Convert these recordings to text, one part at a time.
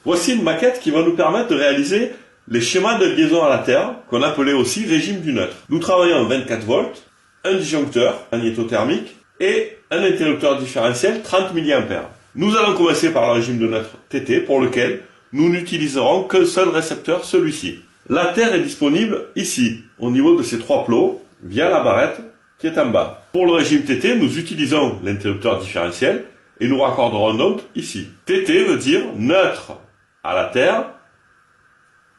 Voici une maquette qui va nous permettre de réaliser les schémas de liaison à la Terre, qu'on appelait aussi régime du neutre. Nous travaillons en 24 volts, un disjoncteur magnétothermique et un interrupteur différentiel 30 mA. Nous allons commencer par le régime de neutre TT pour lequel nous n'utiliserons qu'un seul récepteur, celui-ci. La Terre est disponible ici, au niveau de ces trois plots, via la barrette qui est en bas. Pour le régime TT, nous utilisons l'interrupteur différentiel et nous raccorderons donc ici. TT veut dire neutre à la Terre,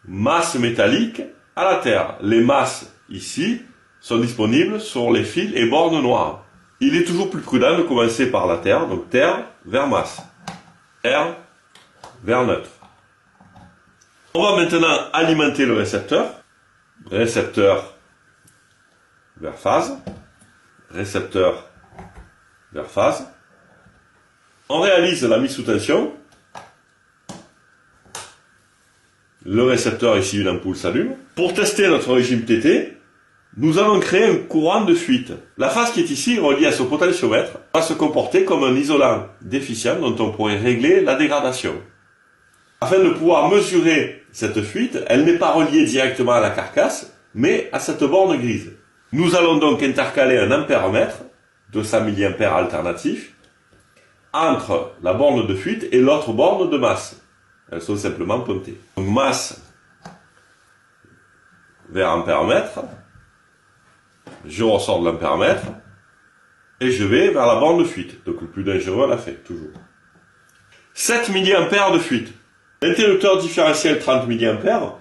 masse métallique à la Terre. Les masses ici sont disponibles sur les fils et bornes noires. Il est toujours plus prudent de commencer par la Terre, donc Terre vers masse, R vers neutre. On va maintenant alimenter le récepteur, récepteur vers phase, récepteur vers phase. On réalise la mise sous tension. Le récepteur ici, une ampoule s'allume. Pour tester notre régime TT, nous allons créer un courant de fuite. La phase qui est ici, reliée à ce potentiomètre, va se comporter comme un isolant déficient dont on pourrait régler la dégradation. Afin de pouvoir mesurer cette fuite, elle n'est pas reliée directement à la carcasse, mais à cette borne grise. Nous allons donc intercaler un ampèremètre, 200 mA alternatif, entre la borne de fuite et l'autre borne de masse. Elles sont simplement pointées. Donc masse vers ampèremètre, je ressors de l'ampèremètre, et je vais vers la borne de fuite. Donc le plus dangereux à la fin, toujours. 7 mA de fuite. L'interrupteur différentiel 30 mA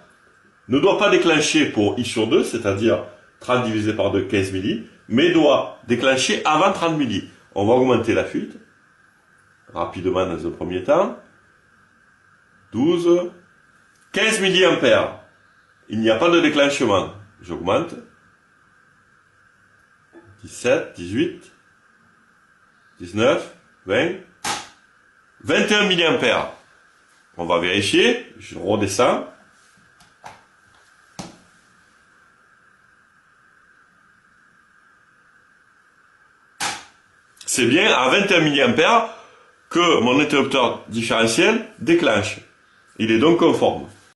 ne doit pas déclencher pour I sur 2, c'est-à-dire 30 divisé par 2, 15 milli, mais doit déclencher avant 30 milli. On va augmenter la fuite, rapidement dans un premier temps. 12, 15 mA. Il n'y a pas de déclenchement. J'augmente. 17, 18, 19, 20, 21 mA. On va vérifier, je redescends. C'est bien à 21 mA que mon interrupteur différentiel déclenche. Il est donc conforme.